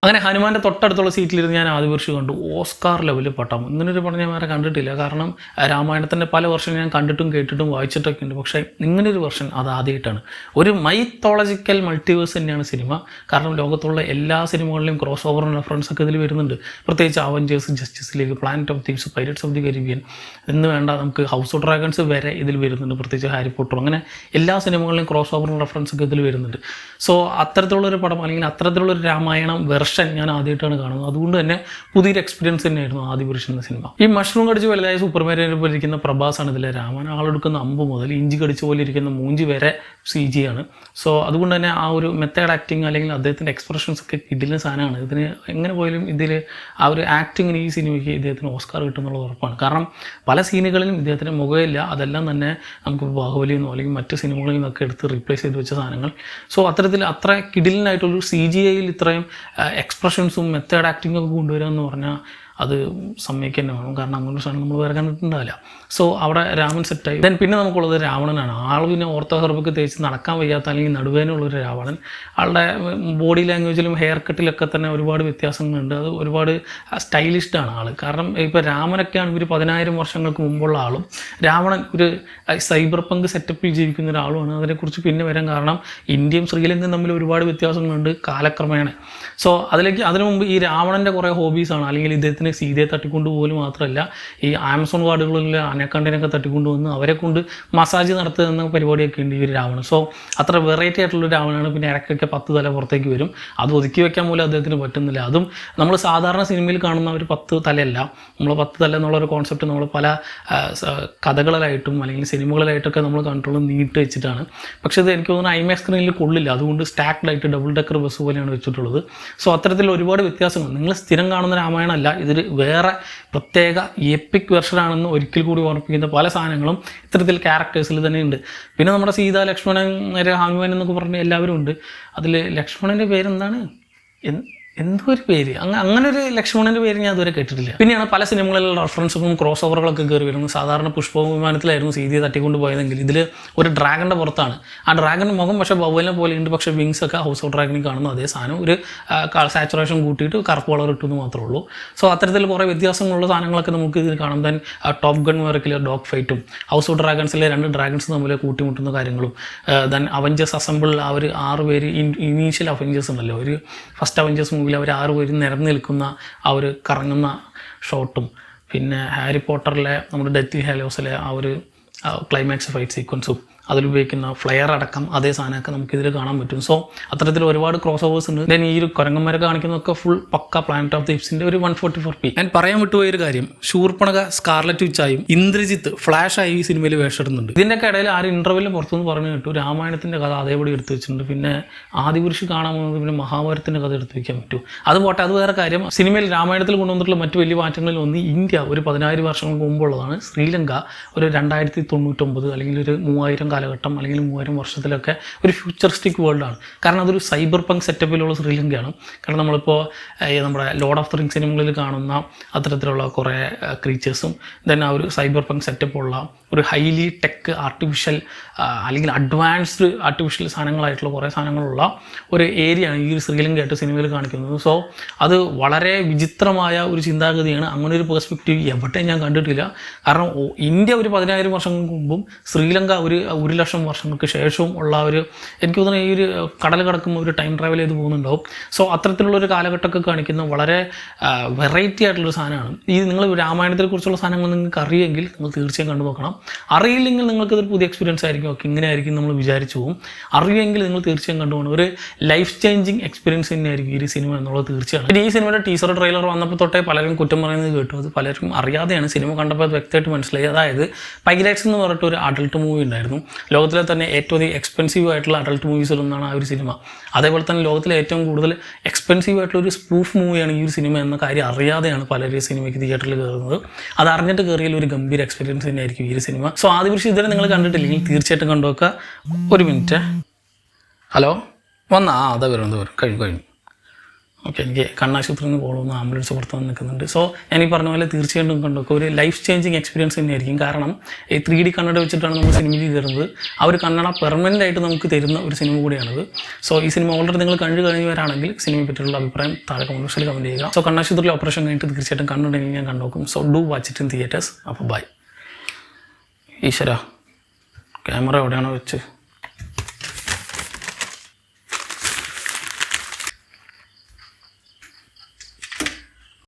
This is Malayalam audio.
അങ്ങനെ ഹനുമാൻ്റെ തൊട്ടടുത്തുള്ള സീറ്റിലിരുന്ന് ഞാൻ ആദ്യ വർഷം കണ്ടു. ഓസ്കാർ ലെവലിൽ പട്ടം. ഇങ്ങനൊരു പടം ഞാൻ വേറെ കണ്ടിട്ടില്ല. കാരണം രാമായണത്തിൻ്റെ പല വെർഷൻ ഞാൻ കണ്ടിട്ടും കേട്ടിട്ടും വായിച്ചിട്ടൊക്കെ ഉണ്ട്. പക്ഷേ ഇങ്ങനൊരു വെർഷൻ അത് ആദ്യമായിട്ടാണ്. ഒരു മൈത്തോളജിക്കൽ മൾട്ടിവേഴ്സ് തന്നെയാണ് സിനിമ. കാരണം ലോകത്തുള്ള എല്ലാ സിനിമകളിലും ക്രോസ് ഓവർ റെഫറൻസ് ഒക്കെ ഇതിൽ വരുന്നുണ്ട്. പ്രത്യേകിച്ച് Avengers, justice league, planet of thieves, pirates of the Caribbean എന്ന് വേണ്ട നമുക്ക് ഹൗസ് ഓഫ് ഡ്രാഗൺസ് വരെ ഇതിൽ വരുന്നുണ്ട്. പ്രത്യേകിച്ച് ഹാരി പോട്ടർ, അങ്ങനെ എല്ലാ സിനിമകളിലും ക്രോസ് ഓവർ റെഫറൻസ് ഒക്കെ ഇതിൽ വരുന്നുണ്ട്. സോ അത്തരത്തിലുള്ളൊരു പടം അല്ലെങ്കിൽ അത്തരത്തിലുള്ളൊരു രാമായണം വെർഷൻ ഞാൻ ആദ്യമായിട്ടാണ് കാണുന്നത്. അതുകൊണ്ട് തന്നെ പുതിയൊരു എക്സ്പീരിയൻസ് തന്നെയായിരുന്നു ആദ്യ പുരുഷൻ എന്ന സിനിമ. ഈ മഷ്റൂം കടിച്ച് വലുതായ സൂപ്പർമാനെ പോലെ ഇരിക്കുന്ന പ്രഭാസാണ് ഇതിലെ രാമൻ. ആളെടുക്കുന്ന അമ്പ് മുതൽ ഇഞ്ചി കടിച്ച പോലെ ഇരിക്കുന്ന മൂഞ്ചി വരെ CG ആണ്. സോ അതുകൊണ്ട് തന്നെ ആ ഒരു മെത്തേഡ് ആക്ടിങ് അല്ലെങ്കിൽ അദ്ദേഹത്തിൻ്റെ എക്സ്പ്രഷൻസ് ഒക്കെ കിടിലൻ സാധനമാണ്. ഇതിന് എങ്ങനെ പോയാലും ഇതിൽ ആ ഒരു ആക്ടിങ്ങിന് ഈ സിനിമയ്ക്ക് ഇദ്ദേഹത്തിന് ഓസ്കാർ കിട്ടുമെന്നുള്ളത് ഉറപ്പാണ്. കാരണം പല സീനുകളിലും ഇദ്ദേഹത്തിന് മുഖമില്ല. അതെല്ലാം തന്നെ നമുക്ക് ബാഹുബലിയിൽ നിന്നോ അല്ലെങ്കിൽ മറ്റ് സിനിമകളിൽ നിന്നൊക്കെ എടുത്ത് റീപ്ലേസ് ചെയ്ത് വെച്ച സാധനങ്ങൾ. സോ അത്തരത്തിൽ അത്ര കിടിലനായിട്ടൊരു CGIയിൽ ഇത്രയും എക്സ്പ്രഷൻസും മെത്തേഡ് ആക്ടിങ്ങും ഒക്കെ കൊണ്ടുവരിക എന്ന് പറഞ്ഞാൽ അത് സമ്മതിക്കുക തന്നെ വേണം. കാരണം അങ്ങനൊരു സാധനം നമ്മൾ വേറെ കണ്ടിട്ടുണ്ടാവില്ല. സോ അവിടെ രാമൻ സെറ്റായി. പിന്നെ നമുക്കുള്ളത് രാവണനാണ്. ആൾ പിന്നെ ഓർത്തോ ഹെർബൊക്കെ തേച്ച് നടക്കാൻ വയ്യാത്ത അല്ലെങ്കിൽ നടുവേനുള്ളൊരു രാവണൻ. ആളുടെ ബോഡി ലാംഗ്വേജിലും ഹെയർ കട്ടിലൊക്കെ തന്നെ ഒരുപാട് വ്യത്യാസങ്ങളുണ്ട്. അത് ഒരുപാട് സ്റ്റൈലിഷ്ടാണ് ആൾ. കാരണം ഇപ്പോൾ രാമനൊക്കെയാണ് ഒരു 10,000 വർഷങ്ങൾക്ക് മുമ്പുള്ള ആളും രാവണൻ ഒരു സൈബർ പങ്ക് സെറ്റപ്പിൽ ജീവിക്കുന്ന ഒരാളുമാണ്. അതിനെക്കുറിച്ച് പിന്നെ വരാൻ കാരണം ഇന്ത്യയും ശ്രീലങ്കയും തമ്മിൽ ഒരുപാട് വ്യത്യാസങ്ങളുണ്ട് കാലക്രമേണ. സോ അതിനു മുമ്പ് ഈ രാവണൻ്റെ കുറേ ഹോബീസാണ്. അല്ലെങ്കിൽ ഇദ്ദേഹത്തിന് സീതയെ തട്ടിക്കൊണ്ട് പോലും മാത്രമല്ല ഈ ആമസോൺ കാടുകളിലെ അനക്കണ്ടിനൊക്കെ തട്ടിക്കൊണ്ടുവന്ന് അവരെ കൊണ്ട് മസാജ് നടത്തുന്ന പരിപാടിയൊക്കെ ഉണ്ട് ഈ ഒരു രാവണൻ. സോ അത്ര വെറൈറ്റി ആയിട്ടുള്ള രാവണാണ്. പിന്നെ ഇടയ്ക്കൊക്കെ 10 തല പുറത്തേക്ക് വരും. അത് ഒതുക്കി വെക്കാൻ പോലും അദ്ദേഹത്തിന് പറ്റുന്നില്ല. അതും നമ്മൾ സാധാരണ സിനിമയിൽ കാണുന്ന ഒരു 10 തലയല്ല. നമ്മൾ 10 തല എന്നുള്ളൊരു കോൺസെപ്റ്റ് നമ്മൾ പല കഥകളിലായിട്ടും അല്ലെങ്കിൽ സിനിമകളിലായിട്ടൊക്കെ നമ്മൾ കണ്ടിട്ടുള്ള നീട്ട് വെച്ചിട്ടാണ്. പക്ഷേ ഇത് എനിക്ക് തോന്നുന്നു IMAX സ്ക്രീനിൽ കൊള്ളില്ല. അതുകൊണ്ട് സ്റ്റാക്ഡായിട്ട് ഡബിൾ ഡെക്കർ ബസ് പോലെയാണ് വെച്ചിട്ടുള്ളത്. സോ അത്തരത്തിൽ ഒരുപാട് വ്യത്യാസങ്ങൾ. നിങ്ങൾ സ്ഥിരം കാണുന്ന രാമായണമല്ല, ഇതൊരു വേറെ പ്രത്യേക എപ്പിക് വെർഷനാണെന്ന് ഒരിക്കൽ കൂടി ഓർമ്മിപ്പിക്കുന്ന പല സാധനങ്ങളും ഇത്തരത്തിൽ ക്യാരക്ടേഴ്സിൽ തന്നെ ഉണ്ട്. പിന്നെ നമ്മുടെ സീത, ലക്ഷ്മണൻ, ഹനുമാൻ എന്നൊക്കെ പറഞ്ഞ എല്ലാവരും ഉണ്ട്. അതിൽ ലക്ഷ്മണൻ്റെ പേരെന്താണ്, എന്തോ ഒരു പേര്, അങ്ങനെ ഒരു ലക്ഷ്മണൻ്റെ പേര് ഞാൻ അതുവരെ കേട്ടിട്ടില്ല. പിന്നെയാണ് പല സിനിമകളിലുള്ള റെഫറൻസും ക്രോസ് ഓവറുകളൊക്കെ കയറി വരുന്നത്. സാധാരണ പുഷ്പവിമാനത്തിലായിരുന്നു സീതയെ തട്ടിക്കൊണ്ട് പോയതെങ്കിൽ ഇതിൽ ഒരു ഡ്രാഗൻ്റെ പുറത്താണ്. ആ ഡ്രാഗൻ്റെ മുഖം പക്ഷേ ബവലിനെ പോലെ ഉണ്ട്. പക്ഷേ വിങ്സ് ഒക്കെ ഹൗസ് ഓഫ് ഡ്രാഗണിൽ കാണുന്നു അതേ സാധനം. ഒരു സാച്ചുറേഷൻ കൂട്ടിയിട്ട് കറുപ്പ് കളർ ഇട്ടെന്ന് മാത്രമേ ഉള്ളൂ. സോ അത്തരത്തിൽ കുറേ വ്യത്യാസങ്ങളുള്ള സാധനങ്ങളൊക്കെ നമുക്ക് ഇതിൽ കാണാം. ദെൻ ടോപ്പ് ഗൺ വർക്കിലെ ഡോഗ് ഫൈറ്റും ഹൗസ് ഓഫ് ഡ്രാഗൺസിലെ 2 ഡ്രാഗൺസ് തമ്മിൽ കൂട്ടിമുട്ടുന്ന കാര്യങ്ങളും ദെൻ അവഞ്ചേഴ്സ് അസംബിൾ ആ ഒരു 6 പേര് ഇനീഷ്യൽ അവഞ്ചേഴ്സ് ഉണ്ടല്ലോ, ഒരു ഫസ്റ്റ് അവഞ്ചേഴ്സ് മൂവിൽ അവർ 6 പേര് നിരന്ന് നിൽക്കുന്ന ആ ഒരു കറങ്ങുന്ന ഷോട്ടും പിന്നെ ഹാരി പോട്ടറിലെ നമ്മുടെ ഡെത്തി ഹാലോസിലെ ആ ഒരു ക്ലൈമാക്സ് ഫൈറ്റ് സീക്വൻസും അതിലുപയോഗിക്കുന്ന ഫ്ലെയർ അടക്കം അതേ സാധനമൊക്കെ നമുക്കിതിൽ കാണാൻ പറ്റും. സോ അത്തരത്തിൽ ഒരുപാട് ക്രോസ് ഓവേഴ്സ് ഉണ്ട്. ദെൻ ഈ ഒരു കുരങ്ങന്മാരെ കാണിക്കുന്നതൊക്കെ ഫുൾ പക്ക പ്ലാനറ്റ് ഓഫ് ദി എപ്സിൻ്റെ ഒരു 144p. ഞാൻ പറയാൻ വിട്ടുപോയൊരു കാര്യം, ശൂർപ്പണഖ സ്കാർലറ്റ് വിച്ചായും ഇന്ദ്രജിത്ത് ഫ്ലാഷായി ഈ സിനിമയിൽ വേഷമിടുന്നുണ്ട്. ഇതിൻ്റെയൊക്കെ ഇടയിൽ ആ ഒരു ഇൻ്റർവ്യൂവിൽ പുറത്തുനിന്ന് പറഞ്ഞു കേട്ടു രാമായണത്തിൻ്റെ കഥ അതേപടി എടുത്തു വെച്ചിട്ടുണ്ട്. പിന്നെ ആദിപുരുഷ് കാണാൻ പോകുന്നത് പിന്നെ മഹാഭാരതത്തിൻ്റെ കഥ എടുത്തു വയ്ക്കാൻ പറ്റും. അത് പോട്ടെ, അത് വേറെ കാര്യം. സിനിമയിൽ രാമായണത്തിൽ കൊണ്ടുവന്നിട്ടുള്ള മറ്റു വലിയ മാറ്റങ്ങളിൽ ഒന്ന് ഇന്ത്യ ഒരു 10,000 വർഷങ്ങൾക്ക് മുമ്പുള്ളതാണ്. ശ്രീലങ്ക ഒരു 2099 അല്ലെങ്കിൽ ഒരു 3000 കാലഘട്ടം അല്ലെങ്കിൽ 3000 വർഷത്തിലൊക്കെ ഒരു ഫ്യൂച്ചറിസ്റ്റിക് വേൾഡാണ്. കാരണം അതൊരു സൈബർ പങ്ക് സെറ്റപ്പിലുള്ള ശ്രീലങ്കയാണ്. കാരണം നമ്മളിപ്പോൾ നമ്മുടെ ലോർഡ് ഓഫ് ദി റിംഗ്സ് സിനിമകളിൽ കാണുന്ന അത്തരത്തിലുള്ള കുറേ ക്രീച്ചേഴ്സും ദെൻ ആ ഒരു സൈബർ പങ്ക് സെറ്റപ്പുള്ള ഒരു ഹൈലി ടെക് ആർട്ടിഫിഷ്യൽ അല്ലെങ്കിൽ അഡ്വാൻസ്ഡ് ആർട്ടിഫിഷ്യൽ സാധനങ്ങളായിട്ടുള്ള കുറേ സാധനങ്ങളുള്ള ഒരു ഏരിയയാണ് ഈ ഒരു ശ്രീലങ്കയായിട്ട് സിനിമയിൽ കാണിക്കുന്നത്. സോ അത് വളരെ വിചിത്രമായ ഒരു ചിന്താഗതിയാണ്. അങ്ങനെ ഒരു പെർസ്പെക്റ്റീവ് എവിടെയും ഞാൻ കണ്ടിട്ടില്ല. കാരണം ഇന്ത്യ ഒരു 10,000 വർഷങ്ങൾക്ക് മുമ്പും ശ്രീലങ്ക ഒരു 1,00,000 വർഷങ്ങൾക്ക് ശേഷവും ഉള്ള ഒരു, എനിക്ക് തോന്നുന്നു ഈ ഒരു കടൽ കടക്കുമ്പോൾ ഒരു ടൈം ട്രാവൽ ചെയ്ത് പോകുന്നുണ്ടാവും. സോ അത്തരത്തിലുള്ളൊരു കാലഘട്ടമൊക്കെ കാണിക്കുന്ന വളരെ വെറൈറ്റി ആയിട്ടുള്ളൊരു സാധനമാണ്. ഈ നിങ്ങൾ രാമായണത്തെക്കുറിച്ചുള്ള സാധനങ്ങൾ നിങ്ങൾക്ക് അറിയുമെങ്കിൽ നിങ്ങൾ തീർച്ചയായും കണ്ടു നോക്കണം. അറിയില്ലെങ്കിൽ നിങ്ങൾക്കതൊരു പുതിയ എക്സ്പീരിയൻസ് ആയിരിക്കും. ഓക്കെ, ഇങ്ങനെ ആയിരിക്കും നമ്മൾ വിചാരിച്ചു പോകും. അറിയുമെങ്കിൽ നിങ്ങൾ തീർച്ചയായും കണ്ടുപോകണം. ഒരു ലൈഫ് ചേഞ്ചിങ് എക്സ്പീരിയൻസ് തന്നെയായിരിക്കും ഈ സിനിമ എന്നുള്ളത് തീർച്ചയാണ്. പിന്നെ ഈ സിനിമയുടെ ടീസർ ട്രെയിലർ വന്നപ്പോൾ തൊട്ടേ പലരും കുറ്റം പറയുന്നത് കേട്ടു. അത് പലരും അറിയാതെയാണ്. സിനിമ കണ്ടപ്പോൾ അത് വ്യക്തമായിട്ട് മനസ്സിലായി. അതായത് പൈലറ്റ്സ് എന്ന് പറഞ്ഞിട്ട് ഒരു അഡൾട്ട് മൂവി ഉണ്ടായിരുന്നു. ലോകത്തിലെ തന്നെ ഏറ്റവും അധികം എക്സ്പെൻസീവ് ആയിട്ടുള്ള അഡൾട്ട് മൂവീസിലൊന്നാണ് ആ ഒരു സിനിമ. അതേപോലെ തന്നെ ലോകത്തിലെ ഏറ്റവും കൂടുതൽ എക്സ്പെൻസീവ് ആയിട്ടുള്ള ഒരു സ്പൂഫ് മൂവിയാണ് ഈ ഒരു സിനിമ എന്ന കാര്യം അറിയാതെയാണ് പലരും സിനിമയ്ക്ക് തിയേറ്ററിൽ കയറുന്നത്. അത് അറിഞ്ഞിട്ട് കയറിയാൽ ഒരു ഗംഭീര എക്സ്പീരിയൻസ് തന്നെയായിരിക്കും ഈ ഒരു സിനിമ. സോ ആദിപുരുഷ് ഇതുവരെ നിങ്ങൾ കണ്ടിട്ടില്ലെങ്കിൽ തീർച്ചയായിട്ടും കണ്ടുവെക്കുക. ഒരു മിനിറ്റ്, ഹലോ വന്നാ, അതാ വരും കഴിഞ്ഞു. ഓക്കെ, എനിക്ക് കണ്ണാശുപത്രിയിൽ നിന്ന് പോകുന്ന ആംബുലൻസ് പുറത്ത് വന്ന് നിൽക്കുന്നുണ്ട്. സോ ഞാൻ ഈ പറഞ്ഞ പോലെ തീർച്ചയായിട്ടും കണ്ടൊക്കെ ഒരു ലൈഫ് ചേഞ്ചിങ് എക്സ്പീരിയൻസ് തന്നെയായിരിക്കും. കാരണം ഈ 3D കണ്ണട വെച്ചിട്ടാണ് നമ്മൾ സിനിമയ്ക്ക് കയറുന്നത്. ആ ഒരു കണ്ണട പെർമനൻ്റ് ആയിട്ട് നമുക്ക് തരുന്ന ഒരു സിനിമ കൂടിയാണിത്. സോ ഈ സിനിമ ഓൾറെഡി നിങ്ങൾ കണ്ടു കഴിഞ്ഞവരാണെങ്കിൽ സിനിമയെ പറ്റിയുള്ള അഭിപ്രായം താഴെ കമന്റ് ബോക്സിൽ കമൻറ്റ് ചെയ്യുക. സോ കണ്ണാശുപത്രിയിൽ ഓപ്പറേഷൻ കഴിഞ്ഞിട്ട് തീർച്ചയായിട്ടും കണ്ടുണ്ടെങ്കിൽ ഞാൻ കണ്ടുനോക്കും. So do watch it in theatres. അപ്പോൾ ബൈ. ഈശ്വര, ക്യാമറ എവിടെയാണോ വെച്ച്